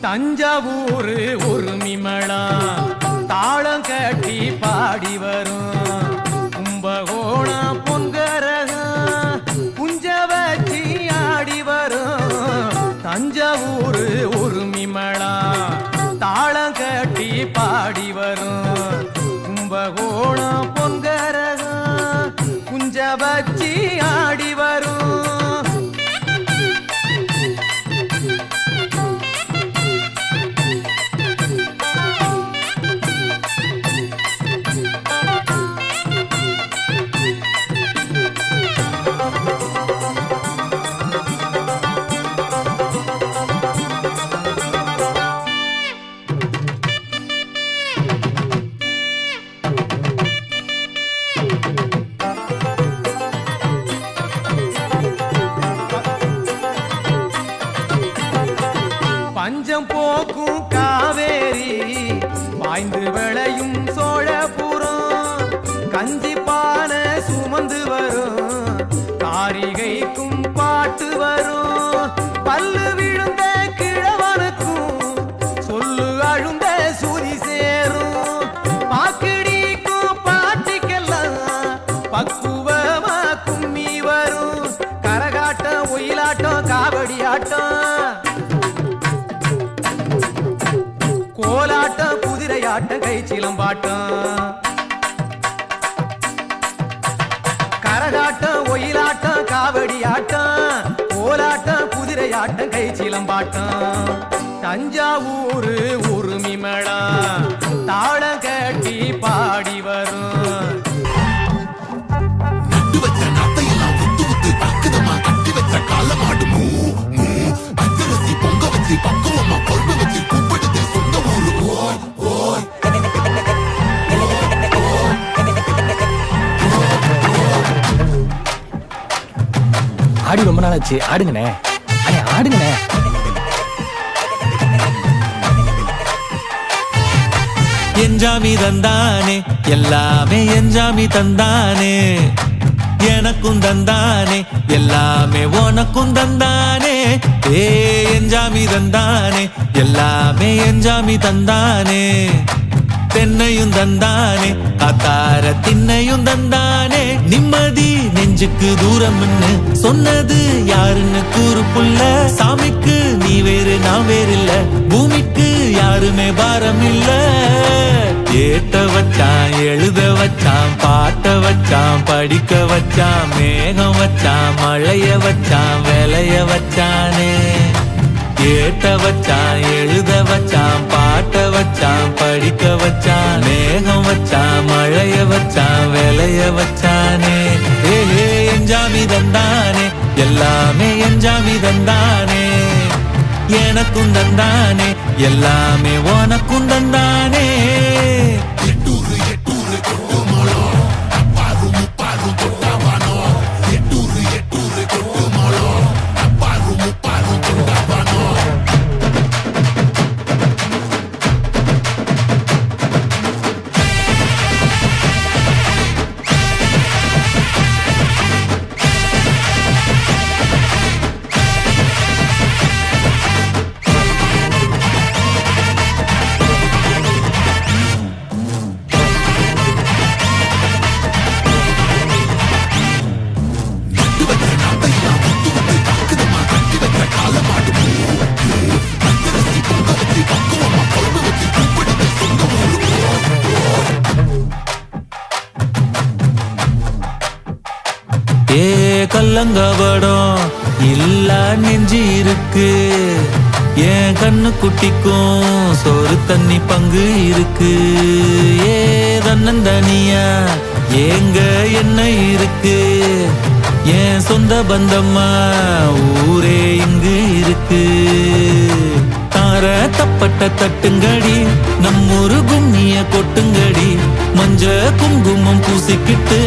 தஞ்சாவூர் உருமிமளா தாளம் கட்டி பாடி வரும் கும்பகோணம் பொங்கரகம் குஞ்ச வச்சி ஆடி வரும். தஞ்சாவூர் உருமிமளா தாளம் கட்டி பாடி வரும் கும்பகோணம் பொங்கரகம் குஞ்ச வச்சி ஆடி வரும். பஞ்சம் போக்கும் காவேரி பாய்ந்து விளையும் சோழபுரம் கஞ்சி பானை சுமந்து வரும் காரிகைக்கும் பாட்டு வரும். பல்லு விழுந்த கிழவனுக்கும் சொல்லு அழுந்த சூதி சேரும். பாக்கிடிக்கும் பாட்டிக்கெல்லாம் பக்குவமா கும்மி வரும். கரகாட்டம் ஒயிலாட்டம் காவடி ஆட்டம் கோலாட்டம் குதிரையாட்டம் கை சிலம்பாட்டம். கரகாட்டம் ஒயிலாட்டம் காவடி ஆட்டம் கோலாட்டம் குதிரையாட்டம் கை சிலம்பாட்டம். தஞ்சாவூர் உருமிமளா தாளம் கட்டி பாடி வரும். ஆடி ரொம்ப நாள் ஆச்சு, ஆடுங்கண்ணே. அண்ணே ஆடுங்கண்ணே. என்ஜாமி தந்தானே எல்லாமே என்ஜாமி தந்தானே எனக்கும் தந்தானே எல்லாமே உனக்கும் தந்தானே. ஏ என்ஜாமி தந்தானே எல்லாமே என்ஜாமி தந்தானே தென்னையும் தந்தானே காத்தார திண்ணையும் தந்தானே. நிம்மதி நெஞ்சுக்கு தூரம்னு சொன்னது யாருன்னு கூறு புள்ள. சாமிக்கு நீ வேறு நான் வேறு இல்ல, பூமிக்கு யாருமே பாரம் இல்ல. ஏத்த வச்சான் எழுத வச்சான் பாட்ட வச்சான் படிக்க வச்சான் மேகம் வச்சான் மழைய வச்சான் விளைய வச்சானே. ஏத்த வச்சான் எழுத வச்சான் பாட்ட வச்சான் படிக்க வச்சான் மேகம் வச்சான் மழைய வச்சான் விளைய வச்சானே. ஏ என்ஜாமி தந்தானே எல்லாமே என்ஜாமி தந்தானே எனக்கும் தந்தானே எல்லாமே உனக்கும் தந்தானே. கல்லங்கபடம் இல்லா நெஞ்சு இருக்கு. என் கண்ணு குட்டிக்கும் சோறு தண்ணி பங்கு இருக்கு. ஏ தன்னந்தனியா ஏங்க என்ன இருக்கு. என் சொந்த பந்தம்மா ஊரே இங்கு இருக்கு. தார தப்பட்ட தட்டுங்கடி, நம்மொரு கும்மிய கொட்டுங்கடி, மஞ்ச குங்குமம் பூசிக்கிட்டு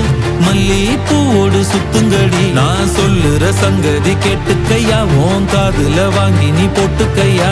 மல்லி பூவோடு சுத்துங்கடி. நான் சொல்லுற சங்கதி கேட்டுக்கையா, உன் காதுல வாங்கி நீ போட்டுக்கையா.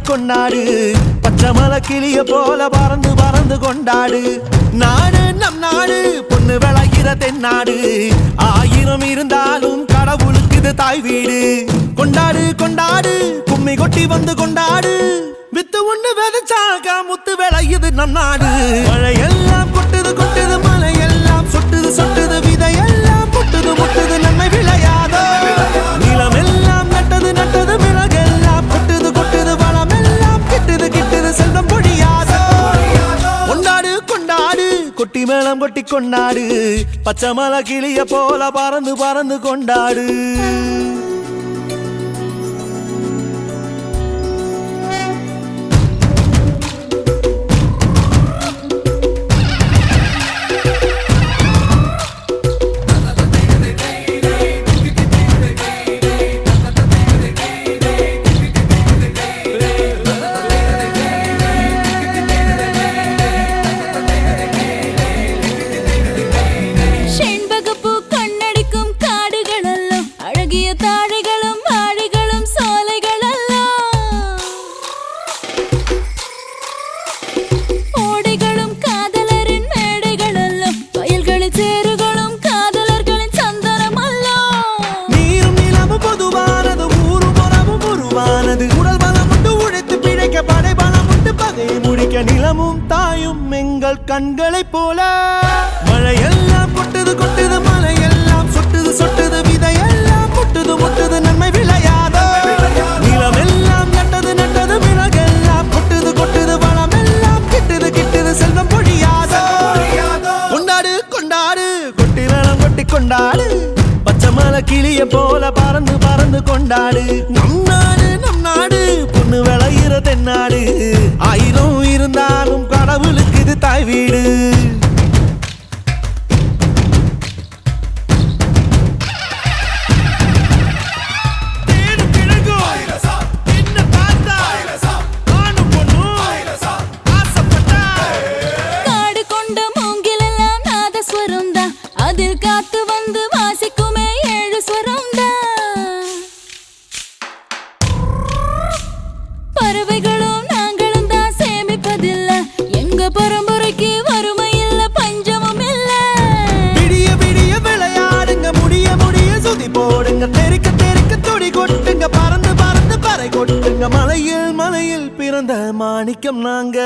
கொண்டாடு பச்சை மலை கிளிய போல பறந்து பறந்து கொண்டாடு. நாடு நம் நாடு, பொண்ணு விளைகிற தென்னாடு. 1000 இருந்தாலும் கடவுளுக்கு இது தாய் வீடு. கொண்டாடு கொண்டாடு, கும்மி கொட்டி வந்து கொண்டாடு. வித்து ஒண்ணு விதைச்சாக்கா முத்து விளையுது நம் நாடு. மழையெல்லாம் கொட்டுது கொட்டுது, மலையெல்லாம் சொட்டுது சொட்டுது, விதையெல்லாம் முட்டுது முட்டுது, நன்மை விளையாதோ. நிலமெல்லாம் நட்டது நட்டது, மிளகெல்லாம் கொட்டுது கொட்டுது, வளமெல்லாம் கிட்டுது கிட்டுது, செல்வம் பொழியாதோ. கொண்டாடு கொண்டாடு, கொட்டி மேளம் கொட்டி கொண்டாடு. பச்சை மலை கிளிய போல பறந்து பறந்து கொண்டாடு. நிலமும் தாயும் எங்கள் கண்களை போல. மழையெல்லாம் கொட்டுது கொட்டுது, மலையெல்லாம் சொட்டுது சொட்டுது, விதையெல்லாம் முட்டுது முட்டுது, நன்மை விளையாதோ. நிலமெல்லாம் நட்டது நட்டது, மிளகெல்லாம் கொட்டுது கொட்டுது, வளமெல்லாம் கிட்டுது கிட்டுது, செல்வம் பொழியாதோ. கொண்டாடு கொண்டாடு, கொட்டி மேளம் கொட்டி கொண்டாடு. பச்சை மலை கிளிய போல பறந்து பறந்து கொண்டாடு. நம் நாடு நம் நாடு, பொண்ணு விளையிற தென்னாடு. 1000 இருந்தாலும் கடவுளுக்கு இது தாய் வீடு. காடு கொண்ட மூங்கிலெல்லாம் நாதஸ்வரம் தான், பிறந்த மாணிக்கம் நாங்க